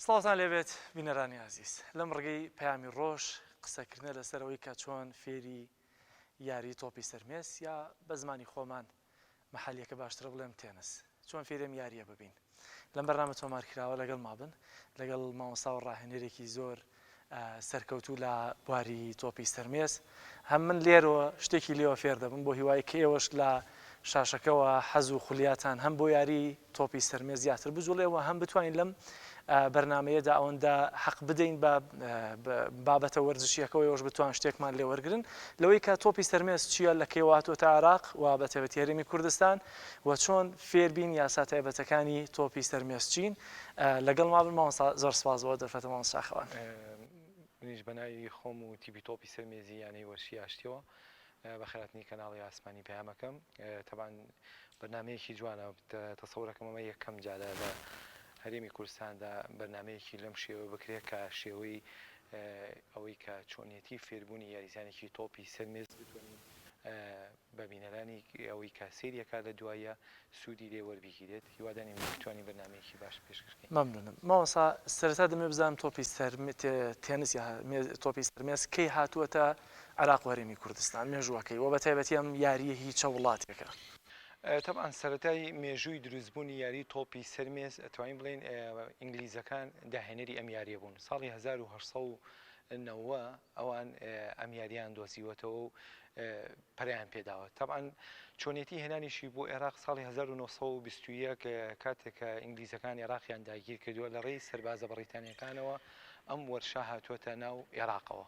سڵاوتان لێبێت بینەرانی عزیز لەم ڕێگەی پەیامی ڕۆژ قسەکردنە لەسەرەوەی کە چۆن فێری یاری تۆپی سەرمێس یا بە زمانی خۆمان مەحەلیەکە باشترە بڵێم تێنس چۆن فێرم یاریە ببین لەم بەرنامە تۆمارکراوە لەگەڵ مابن لەگەڵ مامۆستا و ڕاهێنەرێکی زۆر سەرکەوتوو لە بواری تۆپی سەرمێس هەم من لێرەوە شتێکی لێوە فێر دەبم بۆ هیوای کە ئێوەش لە شاشەکەەوە حەز و خولیاتان هەم بۆ یاری تۆپی سەرمێز زیاتر بجوڵێەوە هەم بتوانین لەم بەرنمەیەدا ئەوەندە حەق بدەین بە بابەتە وەرزشیەکەەوە ێوەش بتوان شتێکمان لێ وەرگن لەوەی کە تۆپی سەرمێز چییە لە کێواتۆتە عراق و بە تایبەتی هەرێمی کوردستان و چۆن فێربین یاسا تایبەتەکانی تۆپی سەرمێز چین لەگەڵ مابن مامۆستا زۆر سپاسەوە دەرفەتە مامۆستا خەوان منیش بەناوی خۆم و تیبی تۆپی سەرمێزی یانەی وەرشی ئاشتیەوە بەخێراتنی کەناڵی ئاسمانی پەیامەکەم تەبان بەرنمەیەکی جوانە تەسەورەکەم ئەمە یەکەم جارە لە هەرێمی کوردستاندا بەرنمەیەکی لەم شێوە بکرێت کە شێوەی ئەوەی کە چۆنیەتی فێربوونی یاریزانێکی تۆپی سەرمێز بتوانین بەبینەرانی ئەوەی کە سێریەکە لە دوایە سوودی لێ وەربگیرێت هیوادانی بتوانین بەرنمەیەکی باش پێشکەشکەین. مەمنونم مامۆستا سەرەتا دەمێ بزانم تۆپی تێنس یا تۆپی سەرمێز کەی هاتووەتە عراق و هەرێمی کوردستان مێژووەکەی وە بە تایبەتی ئەم یاریە هیچ وڵاتێکە. طبعا سەرەتای مێژووی دروستبوونی یاری تۆپی سەرمێز ئەتوانین بڵێن ئینگلیزەکان داهێنەری ئەم یاریە بوون ساڵی 1990 ئەوان ئەم یاریان دۆزیوەتەوە و پەریان پێداوە طبعا چۆنێتی هێنانیشی بۆ عێراق ساڵی 1920 کاتێکە ئینگلیزەکان عێراقیان داگیر کردووە لە ڕێی سەربازە بەڕیتانیەکانەوە ئەم وەرشە هاتووەتە ناو عێراقەوە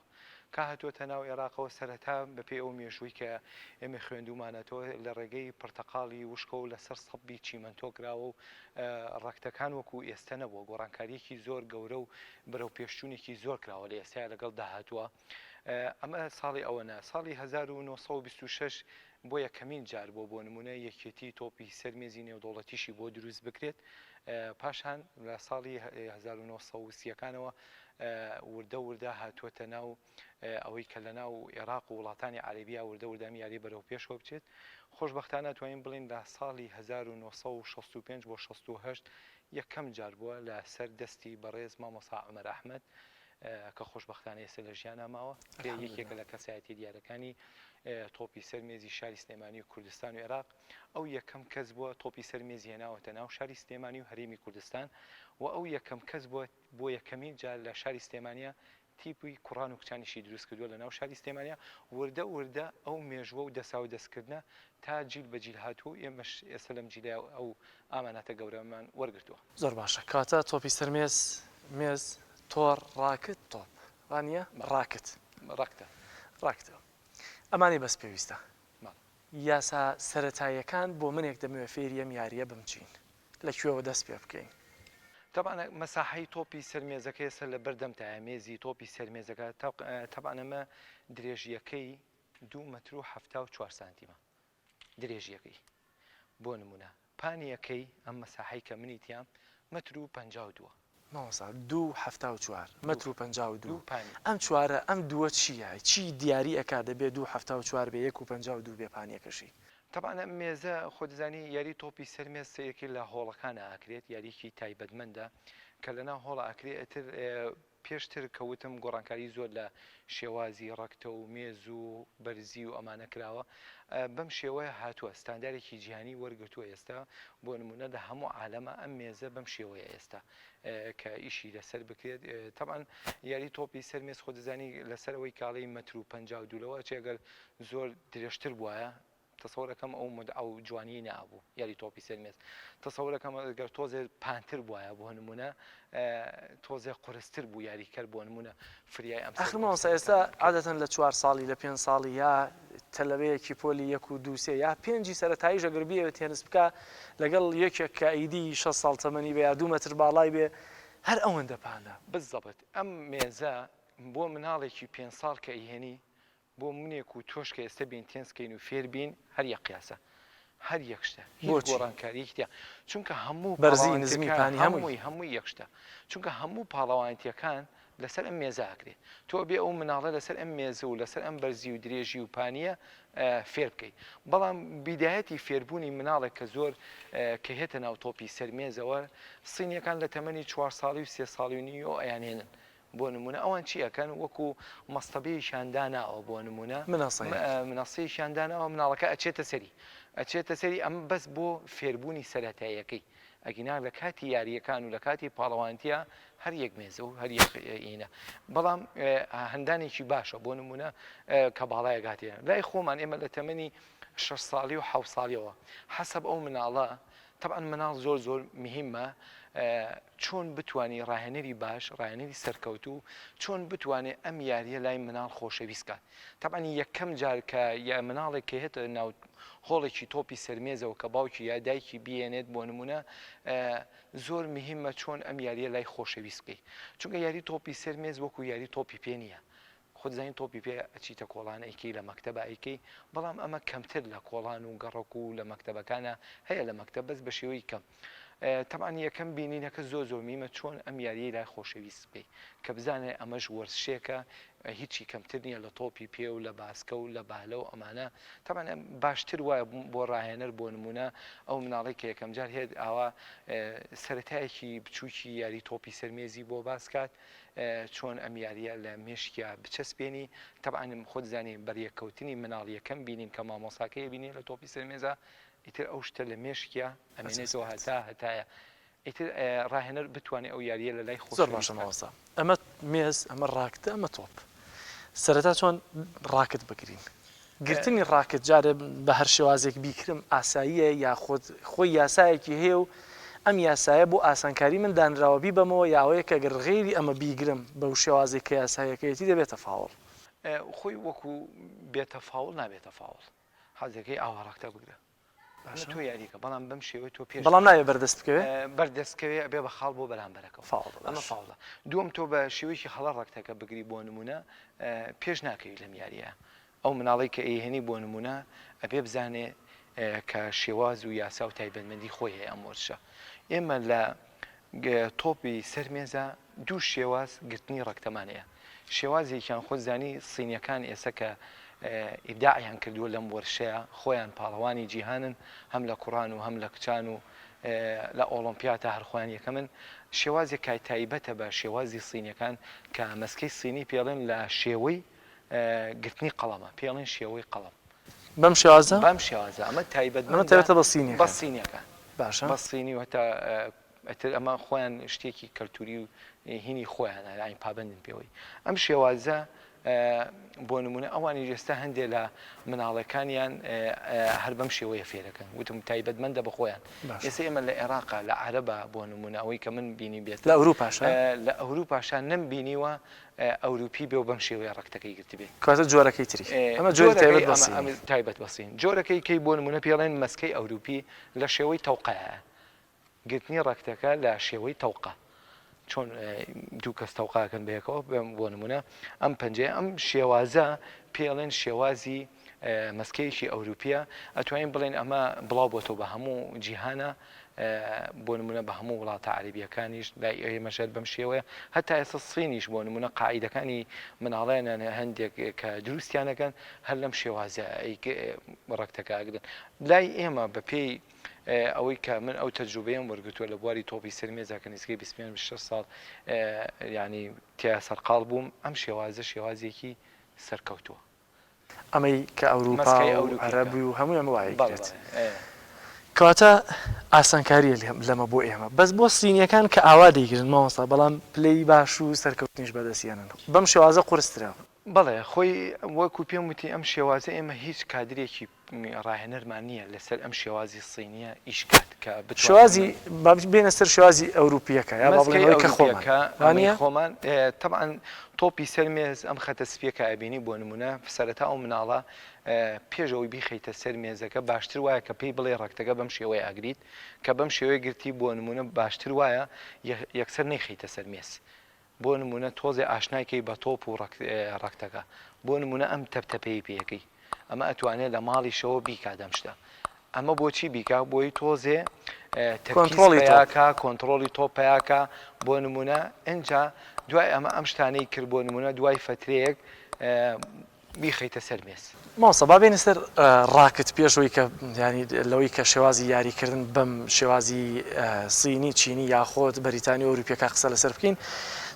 کە هاتووەتە ناو عێراقەوە سەرەتا بەپێ ئەو مێژووی کە ئێمە خوێندومانەتەوە لە ڕێگەی پرتەقاڵی وشکە و لەسەر سەبی چیمەنتۆکراوە و ڕەکتەکان وەکو ئێستا نەبووە گۆڕانکاریەکی زۆر گەورە و بەرەو پێشچوونێکی زۆر کراوە لە ئێستایا لەگەڵ داهاتووە ئەمە ساڵی ئەوەنە ساڵی 1926 بۆ یەکەمین جار بۆ نمونە یەکێتی تۆپی سەرمێزی نێودەوڵەتیشی بۆ دروست بکرێت پاشان لە ساڵی 1930ەکانەوە وردە هاتووەتە ناو ئەوەی کە لە ناو عێراق و وڵاتانی عەرەبیا وردە یاری بەرەو پێشەوە بچێت خۆشبەختانە توانین بڵین لە ساڵی 1965 بۆ 68 یەکەم جار بووە لە سەر دەستی بەڕێز مامۆستا عومەر ئەحمەد کە خۆشبەختانە ئێستا لە ژیانە ماوە یەکێکە لە کەسایەتی دیارەکانی تۆپی سەرمێزی شاری سلێمانی و کوردستان و عێراق ئەو یەکەم کەس بووە تۆپی سەرمێزی هێناوەتە ناو شاری سلێمانی و هەرێمی کوردستان و ئەو یەکەم کەس بۆ یەکەمین جار لە شاری سلێمانیا تیپی کوڕان و کچانیشی دروست کردووە لە ناو شاری سلێمانیا وردە ئەو مێژووە و دەسا و دەستکردنە تا جیل بە جیل هاتوو ئێمەش ئێستا لەم جیلە ئەو ئامانەتە گەورەمان وەرگرتووە. زۆر باشە کاتە تۆپی سەرمێز مێز تۆڕ ڕاکت تۆپ وانە ڕاکتە ئەمانی بەس پێویستە یاسا سەرەتاییەکان بۆ منێک دەمەوێت فێری ئەم یاریە بمچین لەکوێوە دەست پێ بکەین. طبعا مەساحەی تۆپی سەرمێزەکە ئێستا لە بەردەم تایمێزی تۆپی سەرمێزەکە طبعا ئەمە درێژیەکەی 2 مەتر و 74 سانتیمە درێژیەکەی بۆ نمونە پانیەکەی ئەم مەساحەی کە منیتیان مەتر و 52 مامۆستا 2.74 مەتر و 52 ئەم چوارە ئەم دووە چییە چی دیاری ئەکا دەبێت 2.74 بێ 1.52 بێ پانیەکەشی طبعا مێزە خۆدزانی یاری تۆپی سەرمێز سەیەکی لە هۆڵەکانە ئاکرێت یاریکی تایبەتمەندە کە لەناو هۆڵە ئاکرێتتر پێشتر کەوتم گۆڕانکاری زۆر لە شێوازی ڕەکتە و مێز و بەرزی و ئەمانە کراوە بەم شێوەیە هاتووە ستاندارێکی جیهانی وەرگرتووە ئێستا بۆ نمونە لە هەموو عالەمە ئەم مێزە بەم شێوەیە ئێستا کە ئیشی لەسەر بکرێت طبعا یاری تۆپی سەرمێز خۆدزانی لەسەرەوەی کاڵی مەتر و 52 لەوە چێگەر زۆر درێژتر بووایە تەسەورەکەم ئەو جوانی نابوو یاری تۆپی سەرمێز تەسەورەکەم ئەگەر تۆزێ پانتر بووایە بۆ نمونە تۆزێ قورستر بوو یاریکەر بۆ نمونە فریای ئەم ئەخر مامۆستا ئێستا عادەتەن لە 4 ساڵی لە 5 ساڵی یا تەلەوەیەکی پۆلی 1 و 2 یا 5 سەرەتایی ژەگەر بیەوە تێنس بکە لەگەڵ یەکێک کە ئیدی 6 ساڵ تەمەنی بێ یا 2 مەتر باڵای بێ هەر ئەوەندە پانە بزەبت ئەم مێزە بۆ مناڵێکی 5 ساڵ کە ئیهێنی بۆ منێک و تۆش کە ئێستا بین تێنسکەین و فێربین هەر یەک قیاسە هەر یەک شتە هیچ گۆڕانکاریەکتیا چونکە هەموو بەرزی نزمی پانی هەمووی یەک شتە چونکە هەموو پاڵەوانیەکان لەسەر ئەم مێزاکرێ تۆ بێ ئەو مناڵە لەسەر ئەم مێزە و لەسەر ئەم بەرزی و درێژی و پانیە فێر بکەیت بەڵام بیدایەتی فێربوونی مناڵێک کە زۆر کە هێتە ناو تۆپی سەرمێزەوە سینیەکان لە تەمەنی 4 ساڵی و 3 ساڵی و نیۆ ئەیانێنن بۆ نمونە ئەوان چیەکەن وەکو مەستەبەی شانداناوە بۆ نمونە منەسەی شاندانەوە مناڵەکە ئەچێتە سەری ئەم بەس بۆ فێربوونی سەرەتاییەکەی ئەگینا لە کاتی یاریەکان و لە کاتی پاڵەوانتیە هەر یەک مێزە و هەر یەکینە بەڵام هەندانێکی باشە بۆ نمونە کە باڵایە گاتێ لای خۆمان ئێمە لە تەمەنی 6 ساڵی و 7 ساڵیەوە حەسەب ئەو مناڵە طبعا مناڵ زۆر مهمە چۆن بتوانێت ڕاهێنەری باش ڕاهێنەری سەرکەوتوو چۆن بتوانێت ئەم یاریە لای مناڵ خۆشەویست کات طبعا یەکەم جار کە یا مناڵێک کە هێتە ناو هۆڵێکی تۆپی سەرمێزەوە کە باوکی یا دایکی بێنێت بۆ نمونە زۆر مهمە چۆن ئەم یاریە لای خۆشەویست بکەیت چونکە یاری تۆپی سەرمێز وەکو یاری تۆپی پێ نییە خۆزانین تۆپی پێ ئەچیتە کۆڵانە ئەیکەی لە مەکتەبە ئەیکەی بەڵام ئەمە کەمتر لە کۆڵان و گەڕۆک و لە مەکتەبەکانە هەیە لە مەکتەب بەس بە شێوەی کەم طبعا یەکەم بینینەکە زۆر میمە چۆن ئەم یاریە لای خۆشەویست بکەیت کە بزانێت ئەمەش وەرزشێکە هیچی کەمتر نییە لە تۆپی پێ و لە باسکە و لە بالە و ئەمانە طبعا باشتر وایە بۆ ڕاهێنەر بۆ نمونە ئەو مناڵی کە یەکەم جار هێت ئاوا سەرەتایەکی بچووکی یاری تۆپی سەرمێزی بۆ باسکات چۆن ئەم یاریە لە مێشکیا بچەسپێنی طبعا خۆت زانێ بەریەکەوتنی مناڵ یەکەم بینین کە مامۆساکەیە بینی لە تۆپی سەرمێزە ئیتر ئەو شتە لە مێشکیا ئەمێنێتەوە هەتایە ئیتر ڕاهێنەر بتوانێت ئەو یاریە لە لای زۆر باشە ماوەسا ئەمە مێز ئەمە ڕاکتە ئەمە تۆپ سەرەتا چۆن ڕاکت بگرین گرتنی ڕاکت جارێ بە هەر شێوازێک بیکرم ئاساییە یاخۆت خۆی یاسایەکی هەیە و ئەم یاسایە بۆ ئاسانکاری من دانراوە بی بەمەوە یاوەیە کە گەر غێری ئەمە بیگرم بەو شێوازێک کە یاسایەکەیەتی دەبێتە فاوڵ خۆی وەکو بێتە فاوڵ نابێتە فاوڵ حەزەکەی ئاوەڕاکتە بگرە تۆ یاریکە بەڵام بەم شێوەی تۆ پێش بەڵام ناوێ بەردەست بکەوێ بەردەستکەوێ بێ بە خاڵ بۆ بەرامبەرەکە ئەمە فاوڵە دووەم تۆ بە شێوەیەکی خەڵە ڕاکتەکە بگری بۆ نمونە پێش ناکەوی لەم یاریە ئەو مناڵی کە ئەیهێنی بۆ نمونە ئەبێ بزانێ کە شێواز و یاسا و تایبەتمەندی خۆی هەیە ئەم وەرزشە ئێمە لە تۆپی سەرمێزە دوو شێواز گرتنی ڕەکتەمانەیە شێوازێکیان خۆ زانی سینیەکان ئێستا کە ئیبداعیان کردووە لەم وەرشەیە خۆیان پاڵەوانی جیهانن هەم لە کوڕان و هەم لە کچان و لە ئۆلۆمپیاتە هەرخۆیان یەکەمن شێوازێک کای تایبەتە بە شێوازی سینیەکان کە مەسکەی سینی پێڵێن لە شێوەی گرتنی قەڵەمە پێڵێن شێوەی قەڵەم بەم شێوازە بەم شێوازە ئەمە تایبەتە بە سینیەکان باشە بە سینی وەتە ئەمە خۆیان شتێکی کەلتوری و هینی خۆیان ئاین پابندن پێوەی ئەم شێوازە بۆ نمونە ئەوانی ئێستا هەندێک لە مناڵەکانیان هەر بەم شێوەیە فێرەکەن وتم تایبەتمەندە بە خۆیان ئێستا ئێمە لە عێراقا لە عەرەبا بۆ نمونە ئەوەی کە من بینی بێت لە ئەوروپاشە لە ئەوروپاشان نەمبینیوە ئەوروپی بێ و بەم شێوەیە ڕەکتەکەی گرت بێت کاتە جۆرەکەی تری ئەمە جۆری تایبەت بەسین جۆرەکەی کەی بۆ نمونە پێڵێن مەسکەی ئەوروپی لە شێوەی تەوقەیە گرتنی ڕەکتەکە لە شێوەی تەوقە چۆن دوو کەس تەوقاکەن بەیەکەوە بۆ نمونە ئەم پەنجەیە ئەم شێوازە پێڵێن شێوازی مەسکەیەکی ئەوروپیە ئەتوانین بڵێن ئەمە بڵاو بۆتەوە بە هەموو جیهانە بۆ نمونە بە هەموو وڵاتە عەرەبیەکانیش لای ئێمەشێت بەم شێوەیە هەتا ئێستا سینیش بۆ نمونە قاعیدەکانی مناڵێنە هەندێک کە دروستیانەکەن هەر لەم شێوازە ڕەکتەکە ئەگرن لای ئێمە بە پێی ئەوەی کە من ئەو تەجروبەیەم وەرگتووە لە بواری تۆپی سەرمێزە کە نزیکەی 26 ساڵ ینی تیا سەرقاڵ بووم ئەم شێوازە شێوازێکی سەرکەوتووە ئەمەی کە ئەوروپا و عەرەبی و هەمووی ئەمە وایە کەواتە ئاسانکاریە لەمە بۆ ئێمە بەس بۆ سینیەکان کە ئاوا دەیگرن مامۆستا بەڵام پلەی باش و سەرکەوتنیش بەدەستیانن بەم شێوازە قورسترا بەڵێ خۆی وەکو پێم وتی ئەم شێوازە ئێمە هیچ کادرێکی ڕاهێنەرمان نییە لەسەر ئەم شێوازی سینیە ئیشکات کە شێوازی بێنە سەر شێوازی ئەوروپیەکە یا بەڵێنەوەی خۆمان طبعا تۆپی سەرمێز ئەم خەتە سپیەکە ئەبینی بۆ نمونە سەرەتا ئەو مناڵە پێشەوەی بیخەیتە سەر مێزەکە باشتر وایە کە پێی بڵێ ڕەکتەکە بەم شێوەیە ئەگریت کە بەم شێوەیە گرتی بۆ نمونە باشتر وایە یەکسەر نەیخەیتە سەر مێز بۆ نمونە تۆزێ ئاشنایکەی بە تۆپ و ڕەکتەکە بۆ نمونە ئەم تەپتەپەی پێەکەی ئەمە ئەتوانێت لە ماڵیشەوە بیکا دەم شتە ئەمە بۆچی بیکا بۆی تۆزێ کۆنتڕۆلی تۆپەیەکە بۆ نمونە ئەنجا دوای ئەمە ئەم شتانەی کرد بۆ نمونە دوای فترەیەک بیخەیتە سەر مێز. مامۆستا با بێنە سەر ڕاکت پێشەوەی کە ینی لەوەی کە شێوازی یاریکردن بەم شێوازی سینی چینی یاخۆت بەریتانی و ئەوروپیەکە قسە لەسەر بکەین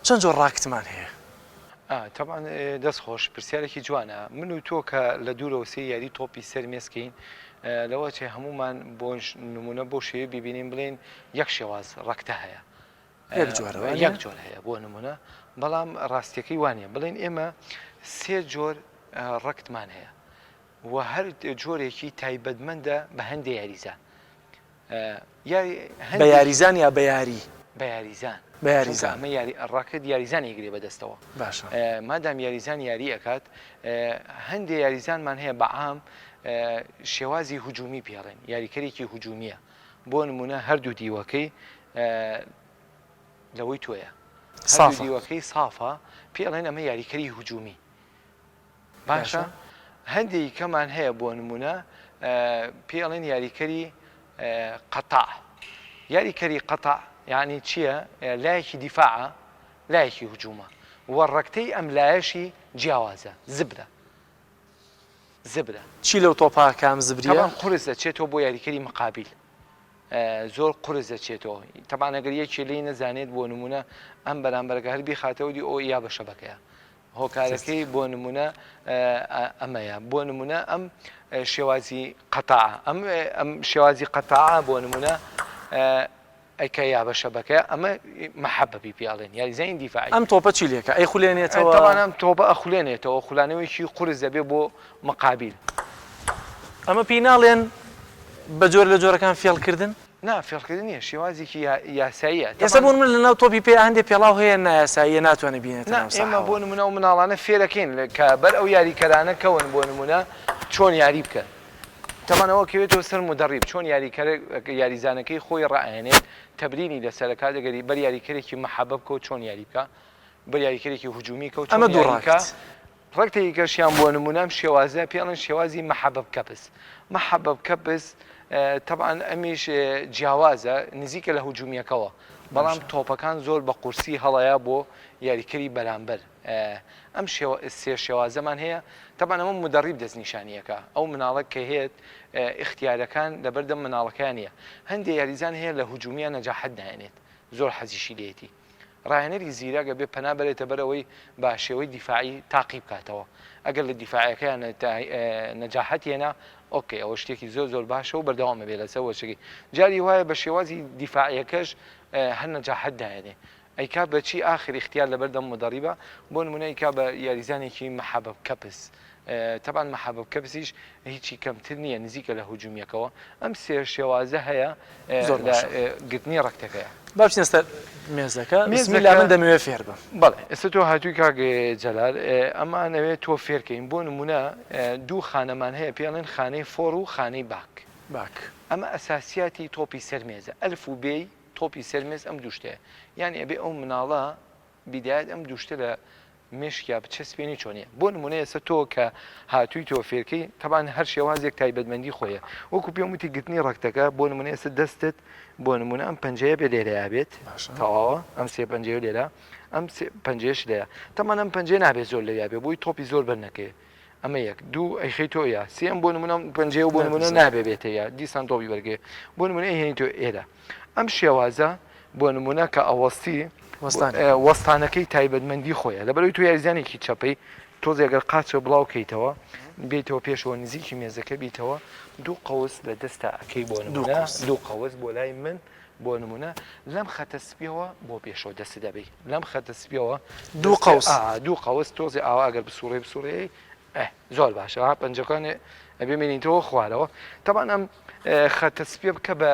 چەند جۆر ڕاکتمان هەیە؟ طبعا دەست خۆش پرسیارێکی جوانە من و تۆ کە لە دوورەوەسی یاری تۆپی سەر مێزکەین لەوە چێ هەمومان بۆ نمونە بۆ شێوێ ببینین بڵێن یەک شێواز ڕەکتە هەیە یەک جۆر هەیە بۆ نمونە بەڵام ڕاستیەکەی وانە بڵێن ئێمە سێ جۆر ڕەکتمان هەیە و هەر جۆرێکی تایبەتمەندە بە هەندێک یاریزان بە یاریزان یا بە یاری بە یاریزان بە یاریزان ئەمە ڕاکت یاریزان ئیگرێ بەدەستەوە باشە مادام یاریزان یاری ئەکات هەندێک یاریزانمان هەیە بەعام شێوازی هجومی پێڵێن یاریکەرێکی هجومیە بۆ نمونە هەردوو دیوەکەی لەوەی تۆیە دیوەکەی سافە پێڵێن ئەمە یاریکەری هجومی باشە هەندێکی کەمان هەیە بۆ نمونە پێڵێن یاریکەری قەتع یاریکەری قەتع یعنی چییە لایەکی دیفاعە لایەکی هجوومە وەڕەکتەی ئەم لایەشی جیاوازە زبرە چی لەو تۆپا کام زبریە قورس دەچێتەوە بۆ یاریکەری مقابل زۆر قورس دەچێتەوە تەبان ئەگەر یەکێ لێی نەزانێت بۆ نمونە ئەم بەرامبەرەکە هەربی خاتەوەدی ئەو یا بە شەبەکەیە هۆکارەکەی بۆ نمونە ئەمەیە بۆ نمونە ئەم شێوازی قەتع ئەم شێوازی قەتع بۆ نمونە ئەیکە یا بە شەبەکە ئەمە مەحەبەبی پیاڵێن یاریزانی دیفاعی ئەم تۆپە چی لێکە ئەی خولێنێتەوە تەوان ئەم تۆپە ئەخولێنێتەوە خولانەوەیکی قورس دەبێت بۆ مقابل ئەمە پێی ناڵێن بە جۆر لە جۆرەکان فێڵکردن نا فێڵکردن نیە شێوازێکی یاساییە ئێستا بۆ من لەناو تۆپی پێ هەندێک پێڵاو هەیە نایاساییە ناتوانێت بینێتە ئێمە بۆ نمونە و مناڵانە فێرەکەین کە بەر ئەو یاریکەرانە کەون بۆ نمونە چۆن یاری بکە تەمانەوە کەوێتەوە سەر مدەڕیب چۆن یاریزانەکەی خۆی ڕائێنێت تەبرینی لەسەر کات دەگەری بەر یاریکەرێکی مەحەبە بکە و چۆن یاری بکە بەر یاریکەرێکی هجومی کەوت ئەمە دوو ڕاکت ڕەکتێکی کەشیان بۆ نمونەم شێوازە پێڵێن شێوازی مەحەبە کەپس مەحەبە کەپس طبعا ئەمیش جیاوازە نزیکە لە هجومیەکەوە بەڵام تۆپەکان زۆر بە قورسی هەڵەیە بۆ یاریکەری بەرامبەر ئەم سێ شێوازەمان هەیە طبعا ئەمە مدەڕیب دەستنیشانیەکە ئەو مناڵک کە هەیەت اختیارەکان لەبەردەم مناڵەکانیە هەندێک یاریزان هەیە لە هجومیان نەجاحەت داێنێت زۆر حەزیشی لێتی ڕاهێنەری زیرەگە بێ پەنا بەرێتە بەرەوەی باشێوەی دیفاعی تاقی بکاتەوە ئەگەر لە دیفاعەکەیان نەجاحەت هێنا ئۆکێ ئەوە شتێکی زۆر باشە و بەردەوامە بێ لەسەر وەچەکەی جاری وایە بە شێوازی دیفاعیەکەش هەر نەجاحەت داێنێ ئەیکا بەچی ئاخر اختیار لەبەردەم مدەڕیبە بۆ نمونە ئەیکا بە یاریزانێکی مەحەبە کەپس طبعا مەحەبە کەپسیش هیچی کەمتر نییە نزیکە لە هجومیەکەوە ئەم سێ شێوازە هەیە گرتنی ڕەکتەکەیە با بچینە سەر مێزەکە بسمیلا من دەمەوێت فێر بم بەڵێ ئێستا تۆ هاتووی کاگە جەلال ئەمانەوێت تۆ فێرکەین بۆ نمونە دوو خانەمان هەیە پێڵێن خانەی فۆر و خانەی باک ئەمە ئەساسیاتی تۆپی سەرمێزە ئەلف و بێی تۆپی سەرمێز ئەم دووشتەیە یعنی ئەبێ ئەو مناڵە بیدایەت ئەم دووشتە لە مێشکیا بچەسپێنی چۆنیە بۆ نمونە ئێستا تۆ کە هاتووی تۆ فێرکەی تەبان هەر شێوازێک تایبەتمەندی خۆیە وەکو پێم وتی گرتنی ڕەکتەکە بۆ نمونە ئێستا دەستت بۆ نمونە ئەم پەنجەیە بێ لێرەیە بێت تەواوە ئەم سێ پەنجەیە لێرە ئەم پەنجەیەش لەیە تەمان ئەم پەنجەیە نابێت زۆر لەویا بێ بۆی تۆپی زۆر بەرنەکەی ئەمە یەک دوو ئەیخەی تۆیە سێم بۆ نمونە پەنجەیە و بۆ نمونە نابێ بێتەیە دیسان تۆپی بەرگێ بۆ نمونە هێنی تۆ ئێرە ئەم شێوازە بۆ نمونە کە ئەوەستی وەستانەکەی تایبەتمەندی خۆیە لەبەرەوەی تو یاریزانێکی چەپەی تۆزێ ئەگەر قاچە بڵاوکەیتەوە بێتەوە پێشەوە نزیکی مێزەکە بیتەوە دوو قەوس لە دەستە ئەەکەی بۆ نمونە دوو قەوس بۆ لای من بۆ نمونە لەم خەتە سپیەوە بۆ پێشەوە دەست دەبێت لەم خەتە سپیەوە دوو قەوس تۆزێ ئاوا ئەگەر بسوڕێ زۆر باشە پەنجەکان ئەبێ مێنیتەوە خوارەوە تەبان ئەم خەتە سپێ بکە بە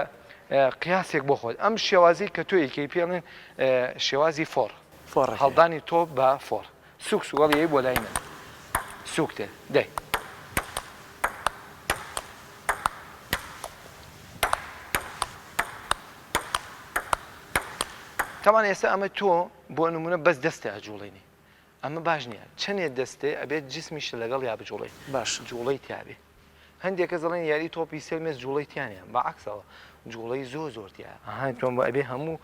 قیاسێک بۆ خۆت ئەم شێوازی کە تۆ یەکەی پێڵێن شێوازی فۆر هەڵدانی تۆ بە فۆر سوک سوگەڵی بۆ لای من سوکتێ دەی تەمان ئێستا ئەمە تۆ بۆ نمونە بەس دەستە ئەجوڵێنی ئەمە باش نییە چەندێک دەستێ ئەبێت جسمیش لەگەڵ یا بجوڵێت باش جوڵەی تیاابێ هەندێک کە دەڵێن یاری تۆپی سەرمێز جوڵەی تیانە بەعکسەوە جوڵەی زۆرتیە تۆم ئەبێ هەموو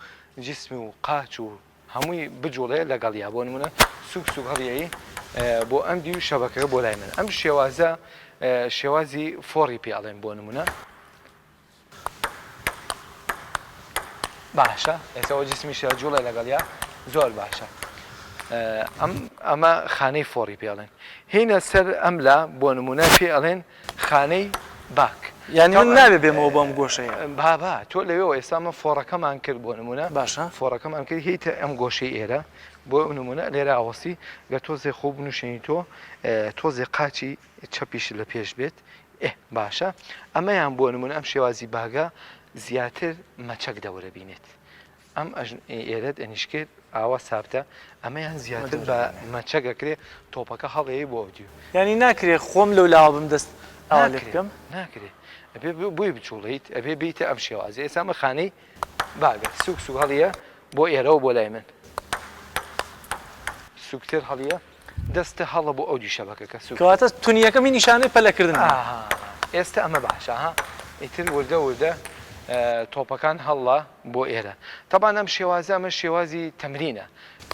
جسمی و قاچ و هەمووی بجوڵێ لەگەڵیا بۆ نمونە سوک هەڵیایی بۆ ئەم دی و شەبەکەکە بۆ لای من ئەم شێوازە شێوازی فۆڕی پێڵێن بۆ نمونە باشە ئێستا جسمیشە جوڵێ لەگەڵیا زۆر باشە ئەمە خانەی فۆڕی پێڵێن هینە سەر ئەملا بۆ نمونە پێ ئەڵێن خانەی باک یعنی من نابێ بێمەوە بۆم گۆشەیە بابا تۆ لەوێەوە ئێستا مە فۆڕەکەمان کرد بۆ نمونە باشە فۆڕەکەمان کرد هیتە ئەم گۆشەی ئێرە بۆ نمونە لێرە ئاوەسی گە تۆزێ خۆ بنووشێنی تۆ تۆزێ قاچی چەپیش لە پێش بێت باشە ئەمەیان بۆ نمونە ئەم شێوازی باگە زیاتر مەچەک دەورە بینێت ئەم ئێرەت ئەنیشکێت ئاوا سابتە ئەمەیان زیاتر بە مەچەگەکرێ تۆپەکە هەڵەیە بۆ دیو ینی ناکرێت خۆم لەو لاوە بم دەست ئاوا بکەم ناکرێت ئەبێ بۆی بچوڵیت ئەبێ بیتە ئەم شێوازی ئێستا ئەمە خانەی باگە سوک هەڵیە بۆ ئێرەوە بۆ لای من سوکتر هەڵیە دەستە هەڵە بۆ ئەو دی شەبەکەکە کەواتە تونیەکەمی نیشانەی پەلەکردن ئێستا ئەمە باشە ها ئیتر وردە تۆپەکان هەڵە بۆ ئێرە تەبان ئەم شێوازە ئەمە شێوازی تەمرینە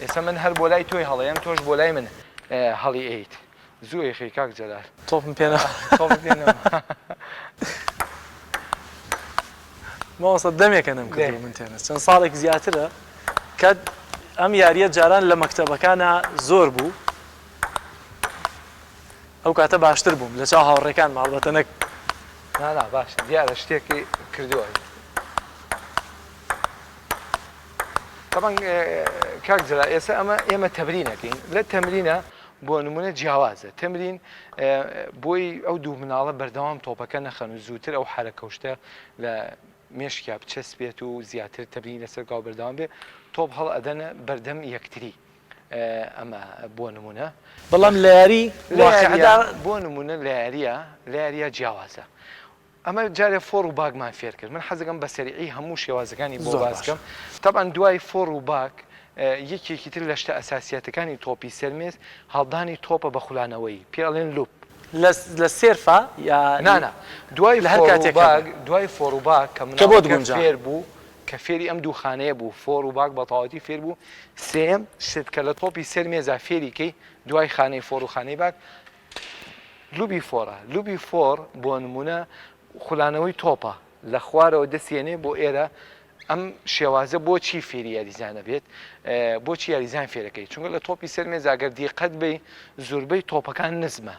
ئێستا من هەر بۆ لای تۆی هەڵەیەم تۆش بۆ لای من هەڵی ئەیت زووی خەی کاک جەلال تۆپم پێنە ماوەسە دەمێکە نم کردو من تێنە چەند ساڵێک زیاترە کە ئەم یاریە جاران لە مەکتەبەکانە زۆر بوو ئەو کاتە باشتر بووم لە چاو هاوڕێکان ماڵبەتە نەک نانا باش دیارە شتێکی کردووە طبعا کاک جەلال ئێستا ئێمە تەمرینەکەین لە تەمرینە بۆ نمونە جیاوازە تەمرین بۆی ئەو دوو مناڵە بەردەوام تۆپەکە نەخەن و زووتر ئەو حرەکەوشتە لە مێشکیا بچەسبێت و زیاتر تەمرین لەسەر گاو بەردەوام بێ تۆپ هەڵ ئەدەنە بەردەم یەکتری ئەمە بۆ نمونە بەڵام لە یاری بۆ نمونە لە یاریە جیاوازە ئەمە جارێ فۆڕ و باگمان فێر کرد من حەزەکەم بە سەریعی هەموو شێوازەکانی بۆ باسکەم طبعا دوای فۆڕ و باگ یەکێکی تر لە شتە ئەساسیەتەکانی تۆپی سەرمێز هەڵدانی تۆپە بە خولانەوەی پێڵێن لوپ لە سێرفا نانا دوای فۆڕ و باگ کە مناڵەکە فێر بوو کە فێری ئەم دوو خانەیە بوو فۆڕ و باگ بە تەواوەتی فێر بوو سێم شت کە لە تۆپی سەرمێزا فێریکەی دوای خانەی فۆڕ و خانەی باگ لوبی فۆڕە لوبی فۆڕ بۆ نمونە خولانەوەی تۆپە لە خوارەوە دەسێنێ بۆ ئێرە ئەم شێوازە بۆچی فێری یاریزانە بێت بۆچی یاریزان فێرەکەی چونکە لە تۆپی سەرمێز ئەگەر دیقەت بێ زۆربەی تۆپەکان نزمە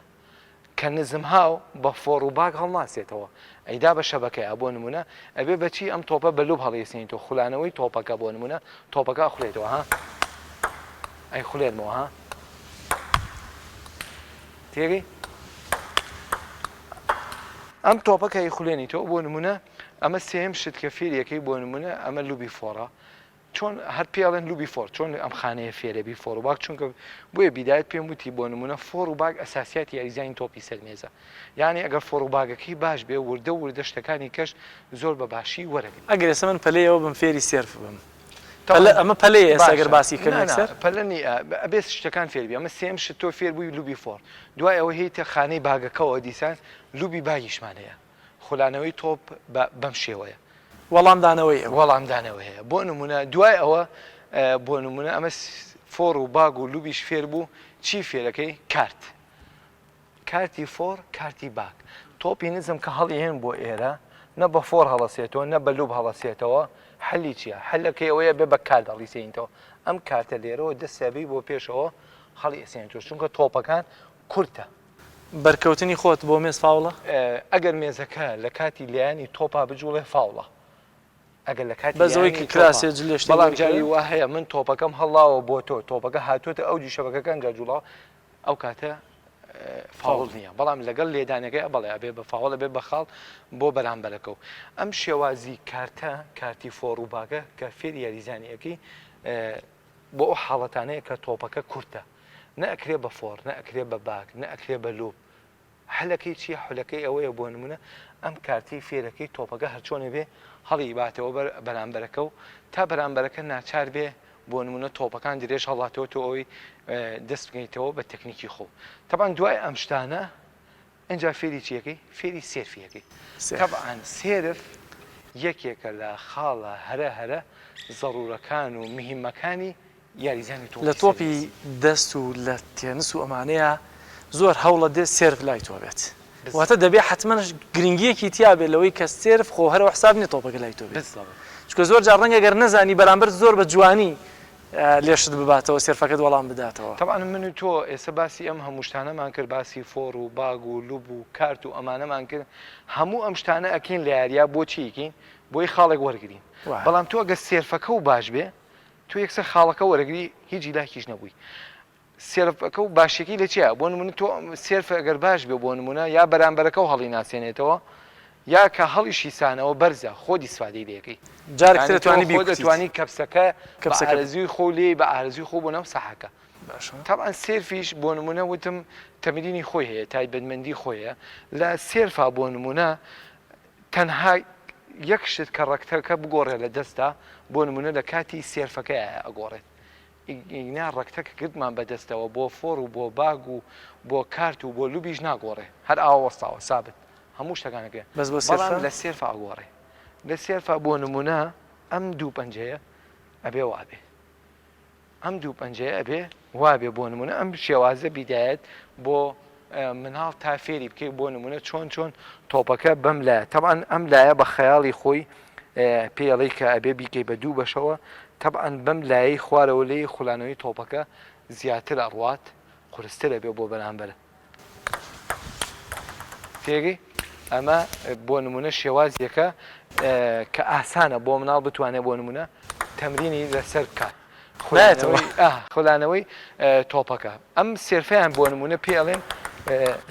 کە نزم هاو بە فۆڕ و باگ هەڵناسێتەوە ئەیدا بە شەبەکەیە بۆ نمونە ئەبێ بەچی ئەم تۆپە بە لوب هەڵێسێنیتەوە خولانەوەی تۆپەکە بۆ نمونە تۆپەکە خوڵێتەوە ها ئەی خوڵێنمەوە ها تێگەی ئەم تۆپەکەی خوڵێنیتەوە بۆ نمونە ئەمە سێم شت کە فێریەکەی بۆ نمونە ئەمە لوبی فۆڕە چۆن هەر پێڵێن لوبی فۆر چۆن ئەم خانەیە فێرەبی فۆڕ و باگ چونکە بۆیە بیدایەت پێم وتی بۆ نمونە فۆڕ و باگ ئەساسیاتی یاریزانی تۆپی سەرمێزە یعنی ئەگەر فۆڕ و باگەکەی باش بێ وردە شتەکانی کەش زۆر بە باشی وەرەگرن ئەگەر ئێستا من پەلەیەوە بم فێری سێرف بم ئەمە پەلەیە ئێستا ئەگەر باسی کردن پەلەنی ئەبێ شتەکان فێربی ئەمە سێم شت تۆ فێر بووی لوبی فۆر دوای ئەوە هیتە خانەی باگەکەەوە دیسان لوبی باگیشمانەیە خولانەوەی تۆپ بەم شێوەیە وەڵامدانەوەی هەیە بۆ نمونە دوای ئەوە بۆ نمونە ئەمە فۆڕ و باگ و لوبیش فێر بوو چی فێرەکەی کارتی فۆر کارتی باگ تۆپی نزم کە هەڵیهێن بۆ ئێرە نە بە فۆر هەڵەسێتەوە نە بە لوب هەڵەسێتەوە حەلی چییە حەلەکەی ئەوەیە بێ بە کار هەڵیسێنیتەوە ئەم کارتە لێرەوە دەسەبی بۆ پێشەوە هەڵی ئەسێنێتەوە چونکە تۆپەکان کورتە بەرکەوتنی خۆت بۆ مێز فاوڵە ئەگەر مێزەکە لە کاتی لایانی تۆپا بجوڵێ فاوڵە ئەگەر لە کاتی بەزەوەی کراسێ جلێشت بەڵام جاری وا هەیە من تۆپەکەم هەڵاوە بۆ تۆ تۆپەکە هاتوۆتە ئەو شەبەکەکان جاجوڵاو ئەو کاتە فاوڵ نییە بەڵام لەگەڵ لێدانەکەی بەڵێ ئەبێ بە فاوڵە بێ بە خاڵ بۆ بەرامبەرەکە و ئەم شێوازی کارتی فۆڕ و باگە کە فێری یاریزانیەکەی بۆ ئەو حاڵەتانەیە کە تۆپەکە کورتە نەئەکرێ بە فۆڕ نەئەکرێ بە باگ نەئەکرێ بە لوب حلەکەی چیە حولەکەی ئەوەیە بۆ نمونە ئەم کارتی فێرەکەی تۆپەکە هەرچۆنێ بێ هەڵی باتەوە بەرامبەرەکە و تا بەرامبەرەکە ناچار بێ بۆ نمونە تۆپەکان درێژ هەڵاتەوە تۆ ئەوی دەست بگەیتەوە بە تەکنیکی خۆ تەبان دوای ئەم شتانە ئەنجا فێری چیەکەی فێری سێرفیەکەی تەبعاً سێرف یەکێکە لە خاڵە هەرە زەڕورەکان و مهمەکانی یاریزانی لە تۆپی دەست و لە تێنس و ئەمانەیە زۆر هەوڵە دێت سێرف لای تۆ بێت واتە دەبێت حتمما گرنگیەکی تیا بێت لەوەی کە سێرف خۆ هەرەوە حساب نیە تۆپەکە لای تۆ بێت چونکە زۆر جار ڕەنگە گەر نەزانی بەرامبەر زۆر بە جوانی لێشت بباتەوە سێرفەکەت وەڵام بداتەوە. طبعا من و تۆ ئێستا باسی ئەم هەموو شتانەمان کرد باسی فۆر و باگ و لوب و کارت و ئەمانەمان کرد هەموو ئەم شتانە ئەکەین لە یاریە بۆچیکەین بۆی خاڵێک وەرگین بەڵام تۆ ئەگە سێرفەکە و باش بێ تۆ یەکسەر خاڵەکە وەرەگری هیچ لاکیش نەبووی سێرفەکە و باشێکی لە چیە بۆ نمونە تۆ سێرفە ئەگەر باش بێ بۆ نمونە یا بەرامبەرەکە و هەڵی ناسێنێتەوە یا کە هەڵیشی سانەوە بەرزە خۆ دیسفادەی لەکەی جارێکتوانی کەپسەکە ئارەزوی خۆ لێ بە ئارەزوی خۆ بۆ نەو سەحەکە طبعا سێرفیش بۆ نمونە وتم تەمرینی خۆی هەیە تایبەتمەندی خۆیە لە سێرفا بۆ نمونە تەنها یەک شت کە ڕەکتەکە بگۆڕێ لە دەستا بۆ نمونە لە کاتی سێرفەکە ئەگۆڕێت ئینا ڕەکتەکە گرتمان بەدەستەوە بۆ فۆر و بۆ باگ و بۆ کارت و بۆ لوبیش ناگۆڕێ هەر ئاوەستاوە سابت هەموو شتەکانەکە بەڵام لە سێرفا ئەگۆڕێ لە سێرفا بۆ نمونە ئەم دوو پەنجەیە ئەبێ وابێ ئەم دوو پەنجەیە ئەبێ وابێ بۆ نمونە ئەم شێوازە بیدایەت بۆ مناڵ تا فێری بکەیت بۆ نمونە چۆن تۆپەکە بەم لایە طبعا ئەم لایە بە خەیاڵی خۆی پێڵی کە ئەبێ بیکەی بە دوو بەشەوە طبعا بەم لایەی خوارەوە لێی خولانەوەی تۆپەکە زیاتر ئەڕوات قورستر ئەبێ بۆ بەرامبەرە تێگەی ئەمە بۆ نمونە شێوازیەکە کە ئاسانە بۆ مناڵ بتوانێت بۆ نمونە تەمرینی لەسەر بکات خولانەوەی تۆپەکە ئەم سێرفیان بۆ نمونە پێڵێن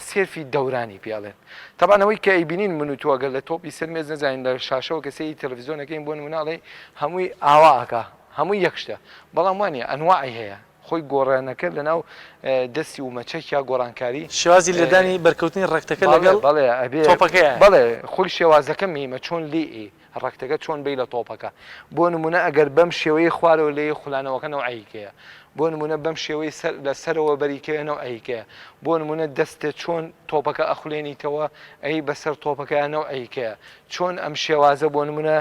سێرفی دەورانی پێڵێن تەبانەوەی کە ئەیبینین من و تۆگەل لە تۆپی سەرمێز نەزانین لە شاشەوە کەسەی تەلەڤیزۆنەکەین بۆ نموناڵێ هەمووی ئاواکە هەمووی یەکشتە بەڵام وانە ئەنواعی هەیە خۆی گۆڕانەکە لەناو دەستی و مەچەک یا گۆڕانکاری شێوازی لەدانی بەرکەوتنی ڕەکتەکە لەگەڵ تۆپەکەیە بەڵێ خۆی شێوازەکە میمە چۆن لێ ڕەکتەکە چۆن بی لە تۆپەکە بۆ نمونە ئەگەر بەم شێوەیە خوارەوە لێ خولانەوەکە نەوعیکەیە بۆ نمونە بەم شێوەی لەسەرەوە بەریکەیە نەوعیکەیە بۆ نمونە دەستە چۆن تۆپەکە ئەخولێنیتەوە ئەی بەسەر تۆپەکە نەوعیکەیە چۆن ئەم شێوازە بۆ نمونە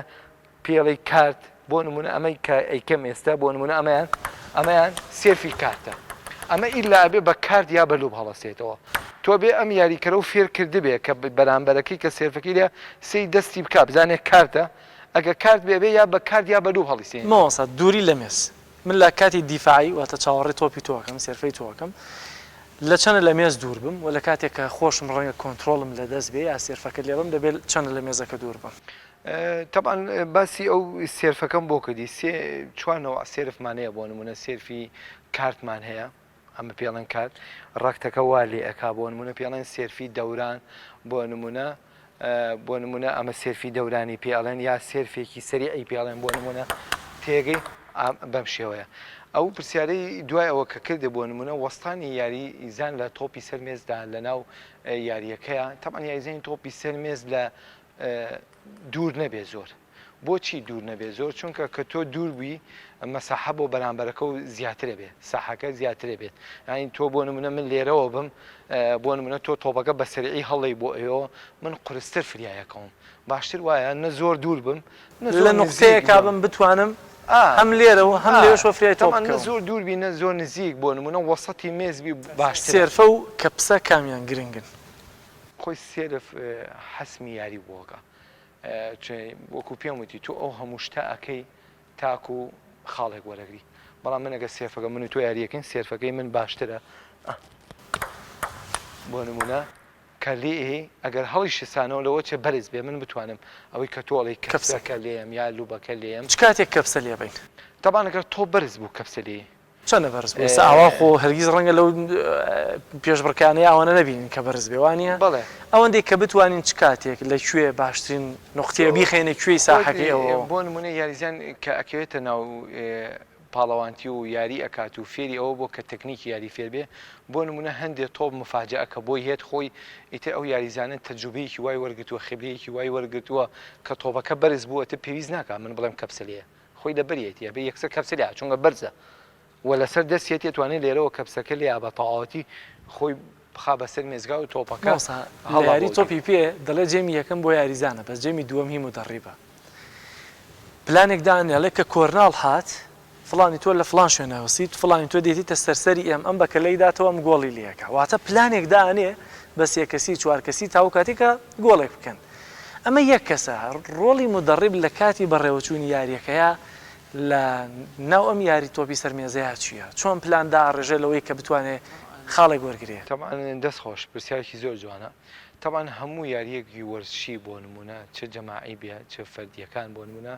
پێڵی کارت بۆ نمونە ئەمەی کە ئەیکەم ئێستا بۆ نمونە ئەمەیان سێرفی کارتە ئەمە ئیلا ئەبێ بە کارت یا بەلوب هەڵەسێتەوە تۆ بێ ئەم یاریکەرە و فێر کردبێ کە بەرامبەرەکەی کە سێرفەکەی لێ سی دەستی بک بزانێت کارتە ئەگە کارت بێبێ یا بە کارت یا بەلوب هەڵیسێن ماوەسا دووری لە مێز من لە کاتی دیفاعی واتە چاوەڕێ تۆپی تۆکەم سێرفەی تۆکەم لە چەنە لە مێز دوور بم و لە کاتێک کە خۆشم ڕەنگە کۆنتترۆڵم لە دەست بێ یا سێرفەکە لێبم دەبێت چەنە لە مێزەکە دوور بم طبعا باسی ئەو سێرفەکەم بۆ کردی چوانەوە سێرفمانەیە بۆ نمونە سێرفی کارتمان هەیە ئەمە پێڵەن کات ڕەکتەکە وا لێ ئەکا بۆ نمونە پێڵێن سێرفی دەوران بۆ نمونە ئەمە سێرفی دەورانی پێڵێن یا سێرفێکی سەری ئەی پێڵێن بۆ نمونە تێگەی بەم شێوەیە ئەو پرسیارەی دوای ئەوە کە کردێ بۆ نمونە وەستانی یاری ئیزان لە تۆپی سەرمێزدا لە ناو یاریەکەیە تەمان یاریزانی تۆپی سەرمێز لە دوور نەبێ زۆر بۆچی دوور نەبێ زۆر چونکە کە تۆ دوور بووی مەساحە بۆ بەرامبەرەکە و زیاترە بێت ساحەکە زیاترە بێت یانی تۆ بۆ نمونە من لێرەوە بم بۆ نمونە تۆ تۆپەکە بە سەرعی هەڵی بۆ ئێوە من قورستر فریایەکەم باشتر وایە نە زۆر دوور بم لە نقطەیەکا بم بتوانم هەم لێرەوە هەم لێشۆ فریای تۆپەکە نە زۆر دوور بی نە زۆر نزیک بۆ نمونە وەسەتی مێزبی باشتر سێرفە و کەپسە کامیان گرنگن خۆی سێرف حەسمی یاری بۆکە وەکو پێم وتی تۆ ئەو هەموو شتە ئەەکەی تاکو و خاڵێک وەرەگری بەڵام من ئەگە سێرفەکە من و تۆ یاریەکەین سێرفەکەی من باشترە بۆ نمونە کە لێ ئەگەر هەڵی شسانەوە لەوە چه بەرز بێ من بتوانم ئەوەی کە تۆڵی کەپسەکە لێم یا لوبەکە لێم چ کاتێک کەپسە لێبین تەبان ئەگەر تۆ بەرز بوو کەپسە لێ چەندە بەرز بوو ئاوا خۆ هەرگیز ڕەنگە لەو پێشبڕکانەی ئەوانە نەبینین کە بەرز بێوانە بەڵێ ئەوەندێک کە بتوانین چ کاتێک لەکوێ باشترین نقطەیە بیخێنە کوێی ساحەکەی ئەوە بۆ نمونە یاریزان کە ئەکەوێتە ناو پاڵەوانتی و یاری ئەکات و فێری ئەوە بۆ کە تەکنیکی یاری فێر بێ بۆ نمونە هەندێک تۆپ مفاجئە کە بۆی هێت خۆی ئیتر ئەو یاریزانە تەجروبەیەکی وای وەرگتووە خبرەیەکی وای وەرگتووە کە تۆپەکە بەرز بووەتە پێویست ناکە من بڵێم کەپسەلەیە خۆی لەبەرێتی بێ یەکسەر کەپسەلە چونکە بەرزە و لەسەر دەستێت توانێت لێرەوە کەپسەکە لێ بە تەواوەتی خۆی بخا بەسەر مێزگا و تۆپەکە یاری تۆپی پێ دەڵێ جێمی یەکەم بۆ یاریزانە بەس جێمی دووەم هیم و دەڕیبە پلانێک دانیاڵێ کە کۆرناڵ هات فڵانی تۆ لە فڵان شوێنەوەسیت فڵانی تۆ دێتیتە سەرسەری ئەم بەکە لەی داتەوە ئەم گۆڵی لەکە واتە پلانێک دانێ بە سێ کەسی چوار کەسی تاو کاتێکە گۆڵێک بکەن ئەمە یەک کەسە ڕۆڵی مدەڕیب لە کاتی بەڕێوەچوونی یاریەکەیە لە ناو ئەم یاری تۆپی سەرمێزەیە چییە چۆن پلاندا ڕێژە لەوەی کە بتوانێت خاڵێک وەرگێت طبعا دەست خۆش پرسیارێکی زۆر جوانە طبعا هەموو یاریەکی وەرزشی بۆ نمونە چه جەماعی بێ چه فەردیەکان بۆ نمونە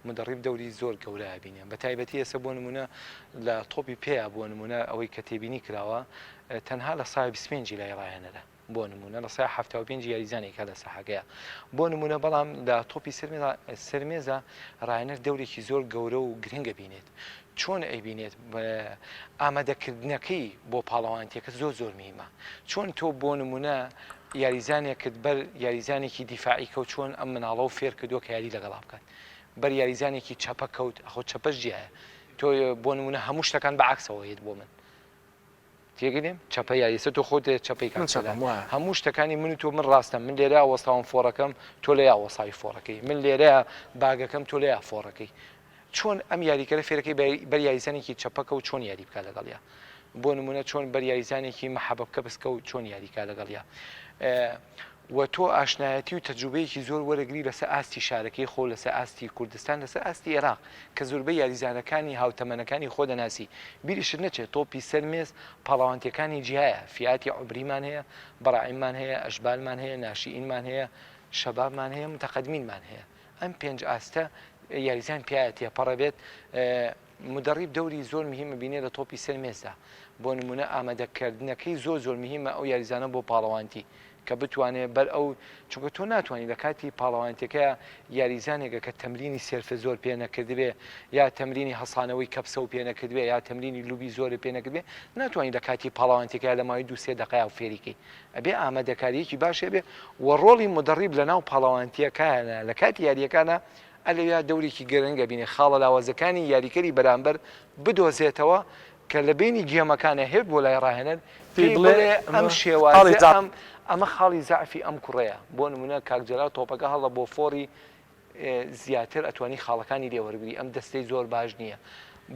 مدەڕیب دەوری زۆر گەورە بینێن بە تایبەتی ئێستا بۆ نمونە لە تۆپی پێیا بۆ نمونە ئەوەی کە تێبینی کراوە تەنها لە سای 25 لای ڕاهێنەدا بۆ نمونە لە سای 75 یاریزانێکە لە سەحەکەیە بۆ نمونە بەڵام لە تۆپی سەرمێزە ڕاهێنەر دەورێکی زۆر گەورە و گرنگە بینێت چۆن ئەیبینێت ئامادەکردنەکەی بۆ پاڵەوانتیەکە زۆر میمە چۆن تۆ بۆ نمونە یاریزانێکت بەر یاریزانێکی دیفاعی کەوت چۆن ئەم مناڵە و فێر کردووە کە یاری لەگەڵا بکات بەر یاریزانێکی چەپە کەوت ئەخۆ چەپەش جیایە تۆ بۆ نمونە هەموو شتەکان بەعکسەوەیت بۆ من تێگەێم چەپە یاریسە تۆ خۆت چەپەی هەموو شتەکانی من تۆ من ڕاستە من لێرە وەستاوم فۆڕەکەم تۆ لە یا وەسای فۆڕەکەی من لێرە باگەکەم تۆ لە یا فۆڕەکەی چۆن ئەم یاریکەرە فێرەکەی بەر یاریزانێکی چەپەکە و چۆن یاری بکە لەگەڵیا بۆ نمونە چۆن بەر یاریزانێکی مەحەبە بکە بسکە و چۆن یاریکە لەگەڵیا و تۆ ئاشنایەتی و تەجروبەیەکی زۆر وەرەگری لەسەر ئاستی شارەکەی خۆ لەسەر ئاستی کوردستان لەسەر ئاستی عێراق کە زۆربەی یاریزانەکانی هاوتەمەنەکانی خۆ دەناسی بیریشت نەچێت تۆپی سەرمێز پاڵەوانتیەکانی جیایە فیاتی عوبریمان هەیە بەڕائیمان هەیە ئەشبالمان هەیە ناشئینمان هەیە شەبابمان هەیە متەقەدمینمان هەیە ئەم پێنج ئاستە یاریزان پیاەتە پەڕەبێت مدەڕیب دەوری زۆر مهمە بینێ لە تۆپی سەرمێزدا بۆ نمونە ئامادەکردنەکەی زۆر مهمە ئەو یاریزانە بۆ پاڵەوانتی کە بتوانێت بەر ئەو چونکە تۆ ناتوانانی لە کاتی پاڵەوانتەکە یاریزانێکە کە تەمرینی سێرفە زۆر پێ نەکردبێ یا تەمرینی هەسانەوەی کەپسە و پێ نەکردوێ یا تەمرینی لوبی زۆر پێ نەکردبێ ناتوانانی لە کاتی پاڵەوانتەکە لە ماوەی 2-3 دقیقە و فێریکەی ئەبێ ئامادەکاریەکی باشێ بێ و ڕۆڵی مدەڕیب لە ناو پاڵەوانتیەکانە لە کاتی یاریەکانە ئەلەویا دەورێکی گەرەنگە بینێ خاڵە لاوازەکانی یاریکەری بەرامبەر بدۆزێتەوە کە لە بینی گێمەکانە هێب بۆ لای ڕاهێنەر بڵێ ئەم شێوازە ئەمە خاڵی زعفی ئەم کوڕەیە بۆ نمونە کاکجەلا تۆپەکە هەڵە بۆ فۆری زیاتر ئەتوانی خاڵەکانی لێوەرگری ئەم دەستەی زۆر باش نییە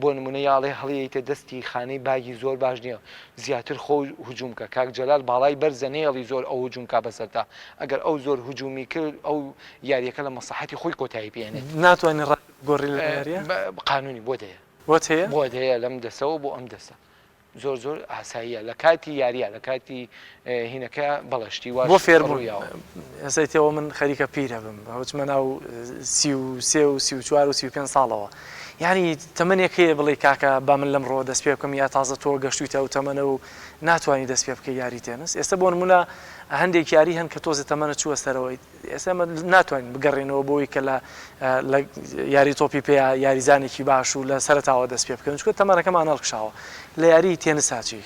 بۆ نمونە یاڵێ هەڵیەیتە دەستی خانەی باگی زۆر باش نییە زیاتر خۆ هجوومکە کاکجەلال باڵای بەرزەنێڵی زۆر ئەو هجوومکە بەسەرتا ئەگەر ئەو زۆر هجوومی کرد ئەو یاریەکە لە مەساحەتی خۆی کۆتایی پێێنێت ناتوانین گۆڕی لە یاریە قانونی بۆ دەیە بۆ هەیە لەم دەسەوە بۆ ئەم دەسە زۆر ئاساییە لە کاتی یاریە لە کاتی هینەکە بەڵشتی وا بۆ فێربوونیەوە ئەسایتەوە من خەریکە پیرە بم هەوتمە ناو 33 و 34 و 35 ساڵەوە یعنی تەمەنێک هەیە بڵێ کاکە با من لەمڕۆ دەست پێ بکەم یا تازە تۆ گەشتویتە و تەمەنە و ناتوانانی دەست پێ بکە یاری تێنس ئێستا بۆ نمونە هەندێک یاری هەن کە تۆزە تەمەنە چووە سەرەوەی ئێستا ناتوانین بگەڕێنەوە بۆی کە لە یاری تۆپی پێ یاریزانێکی باش و لە سەرتاوە دەست پێ بکەن چکە تەمەنەکەمان هەڵکشاوە لە یاری تێنسا چی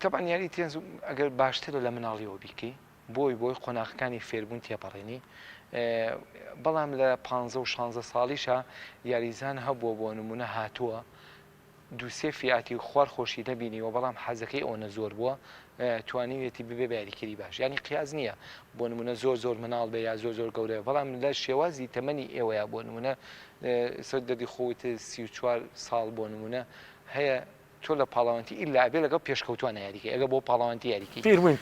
طبعا یاری تێنس ئەگەر باشترە لە مناڵیەوە بیکەی بۆی قۆناغەکانی فێربوون تێپەڕێنی بەڵام لە 15 و 16 ساڵیشە یاریزان هەبووە بۆ نمونە هاتووە دووسێ فیاتی خوار خۆشی دەبینیەوە بەڵام حەزەکەی ئەوە زۆر بووە توانیوێتی ببێ بە یاریکەری باش ینی قیاز نییە بۆ نمونە زۆر مناڵ بێ یا زۆر گەورەیە بەڵام لە شێوازی تەمەنی ئێوەیە بۆ نمونە سەر دەدی خۆت 34 ساڵ بۆ نمونە هەیە تۆ لە پاڵەوانتی ئیلا بێ لەگەڵ پێشکەوتوانە یاریکە ئەگە بۆ پاڵەوانتی یاریکی پیربووین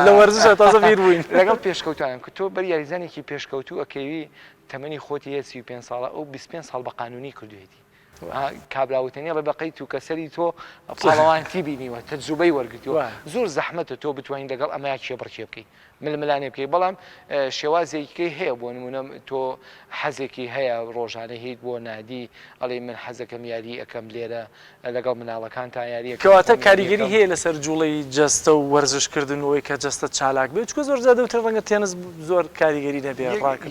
لە وەرزشە تازە پیربووین لەگەڵ پێشکەوتوانم کە تۆ بەر یاریزانێکی پێشکەوتوو ئەکەوی تەمەنی خۆتی 35 ساڵە ئەو 25 ساڵ بە قانونی کردوێتی کابراوتنی ڕێ بەقەیت و کەسەری تۆ پاڵەوانتی بینیوە تەجروبەی وەرگرتووە زۆر زەحمەتە تۆ بتوانین لەگەڵ ئەمەیە کێ بڕکێ بکەیت ململانێ بکەیت بەڵام شێوازێکی هەیە بۆ نمونە تۆ حەزێکی هەیە ڕۆژانە هیت بۆ نادی ئەڵێ من حەزەکەم یاری ئەەکەم لێرە لەگەڵ مناڵەکان تا یاریە کەواتە کاریگەری هەیە لەسەر جوڵەی جەستە و وەرزشکردنەوەی کە جەستە چالاک بێت چکە زۆر زیادەوتر ڕەنگە تێنس زۆر کاریگەری نەبێ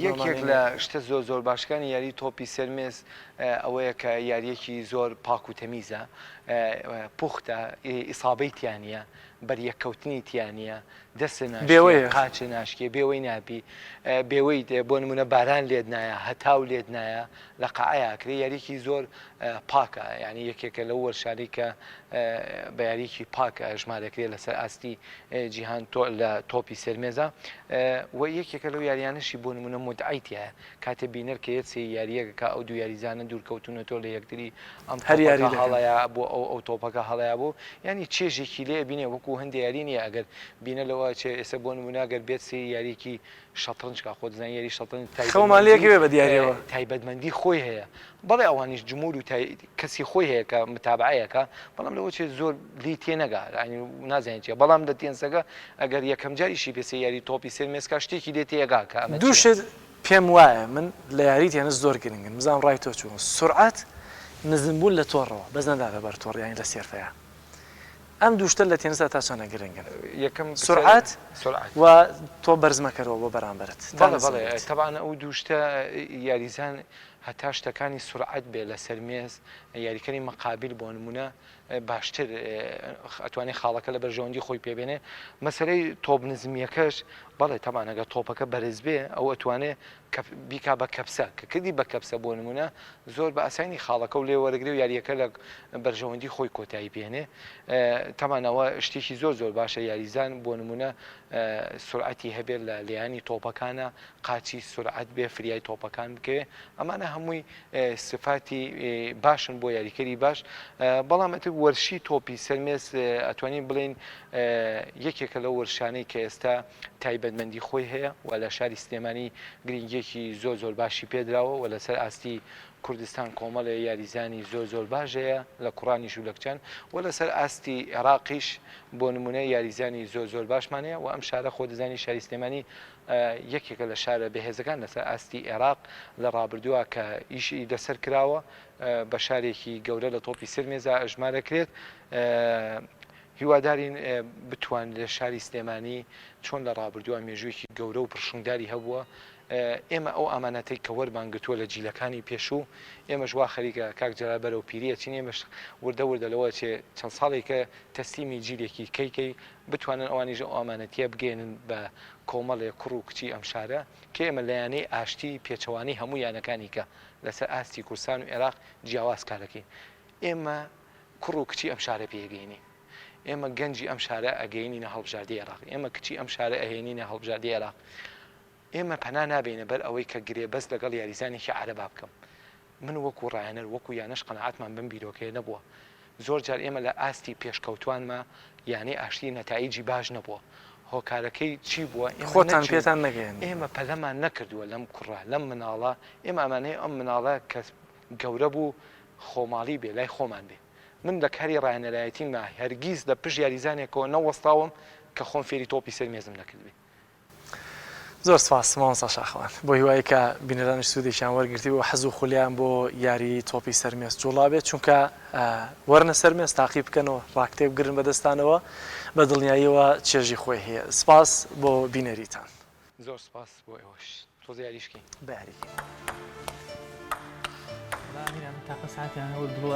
یەکێک لە شتە زۆر باشەکانی یاری تۆپی سەرمێز ئەوەیە کە یاریەکی زۆر پاک و تەمیزە پوختە ئیسابەی تیانە بەریەکەوتنی تیانە دەست ناشکێ قاچ ناشکێ بێوەی نابی بێوەی بۆ نمونە باران لێت نایە هەتاو لێت نایە لە قاعەیەکرێ یاریکی زۆر پاکە یعنی یەکێکە لەو وەرشاری کە بە یاریکی پاکە ژمارەکرێت لەسەر ئاستی جیهان لە تۆپی سەرمێزە و یەکێکە لەو یاریانەشی بۆ نمونە مدعیتە کاتێ بینەر کە یەک یاریەکە ئەو دوو یاریزانە دوورکەوتونەوە لە یەکتری ئەم هەڵەیە بۆ ئەو تۆپەکە هەڵەیە بوو ینی چێژێکی لێ بینێ وەکو هەندێک یاری نیە ئەگەر بینە لەوە چێ ئێستا بۆ نموناگەر بێت سی یاریکی شەترنجکە خۆ دەزان یاری شەترنج خەماڵیەکی بێ بە دیاریەوە تایبەتمەندی خۆی هەیە بەڵێ ئەوانیش جمهور و کەسی خۆی هەیە کە متابعەیەکە بەڵام لەوە چێ زۆر لی تێنەگا نازانێت چێ بەڵام لە تێنسەکە ئەگەر یەکەم جاریشی پێسی یاری تۆپی سێرمێسکا شتێکی لێ تێگا کە دووشت پێم وایە من لە یاری تێنە زۆر گرنگن مزان ڕای تۆ چوون سرعات نزمبوون لە تۆڕەوە بەس نەداە بەر تۆڕ یانی لە سێرفەیە ئەم دووشتە لە تێنسا تا چۆنە گرنگن یەکەم سرعات و تۆ بەرزمەکەرەوە بۆ بەرامبەرت بەڵێ تەبانە ئەو دووشتە یاریزان هەتا شتەکانی سرعات بێ لە سەرمێز یاریکەری مەقابل بۆ نمونە باشتر ئەتوانێت خاڵەکە لە بەرژەوەندی خۆی پێبێنێ مەسەرەی تۆپ نزمیەکەش بەڵێ تەمانەگە تۆپەکە بەرز بێ ئەو ئەتوانێت بیکا بە کەپسە کە کردی بە کەپسە بۆ نمونە زۆر بە ئاسانی خاڵەکە و لێ وەرەگری و یاریەکە لە بەرژەوەندی خۆی کۆتایی بێنێ تەمانەوە شتێکی زۆر زۆر باشە یاریزان بۆ نمونە سرعەتی هەبێت لە لێیانی تۆپەکانە قاچی سرعەت بێ فریای تۆپەکان بکەوێ ئەمانە هەمووی سفاتی باشن بۆ یاریکەری باش بەڵام وەرشی تۆپی سەرمێز ئەتوانین بڵێن یەکێکە لە وەرشانەی کە ئێستا تایبەتمەندی خۆی هەیە و لە شاری سلێمانی گرنگێکی زۆر زۆر باشی پێدراوە و لەسەر ئاستی کوردستان کۆمەڵە یاریزانی زۆر زۆر باشەیە لە کوڕانیش و لەکچەند و لەسەر ئاستی عێراقیش بۆ نمونە یاریزانی زۆر زۆر باشمانەیە و ئەم شارە خۆ دەزانی شاری سلێمانی یەکێکە لە شارە بەهێزەکان لەسەر ئاستی عێراق لە ڕابردووە کە ئیشی دەسەر کراوە بە شارێکی گەورە لە تۆپی سەرمێزە ژمارەکرێت هیوادارین بتوان لە شاری سلێمانی چۆن لە ڕابردووە مێژوویەکی گەورە و پرشنگداری هەبووە ئێمە ئەو ئەمانەتەی کە وەرمانگرتووە لە جیلەکانی پێشوو ئێمەش وا خەریکە کاک جەلال بەرەو پیرە چین ئێمەش وردە وردە لەوە چێ چەند ساڵێکە تەسلیمی جیلێکی کەیکەی بتوانن ئەوانیش ئەو ئەمانەتیە بگێنن بە کۆمەڵێ کوڕ و کچی ئەم شارە کە ئێمە لەیانەی ئاشتی پێچەوانی هەموو یانەکانی کە لەسەر ئاستی کوردستان و عێراق جیاواز کارەکەین ئێمە کوڕ و کچی ئەم شارە پێگەینی ئێمە گەنجی ئەم شارە ئەگەینینە هەڵبژاردی عێراق ئێمە کچی ئەم شارە ئەهێنینە هەڵبژاردی عێراق ئێمە پەنا نابێنە بەر ئەوەی کە گرێ بەس لەگەڵ یاریزانێکی عەرەبا بکەم من وەکو ڕاهێنەر وەکو یانەش قەنەعەتمان بەم بیرۆکەیە نەبووە زۆر جار ئێمە لە ئاستی پێشکەوتوانمە یانەی ئاشتی نەتایجی باش نەبووە هۆکارەکەی چی بووە خۆتان پێتان نەگەیەن ئێمە پەلەمان نەکردووە لەم کوڕە لەم مناڵە ئێمە ئەمانەیە ئەم مناڵە کە گەورە بوو خۆماڵی بێ لای خۆمان بێ من لە کاری ڕاهێنەرایەتیمە هەرگیز لە پشت یاریزانێکەوە نەوەستاوم کە خۆم فێری تۆپی سەرمێزم نەکردبێ زۆر سپاس مامۆستا شاخەوان بۆ هیوایی کە بینەرانش سوودێکیان وەرگرتی بۆ حەز و خولیان بۆ یاری تۆپی سەرمێز جوڵا بێت چونکە وەرنە سەرمێز تاقیب بکەنەوە ڕاکتێب گرن بەدەستانەوە بە دڵنیاییەوە چێژی خۆی هەیە سپاس بۆ بینەریتان زۆر سپاس بۆ ئێوەش تۆزە یاریشکی بە یاریکی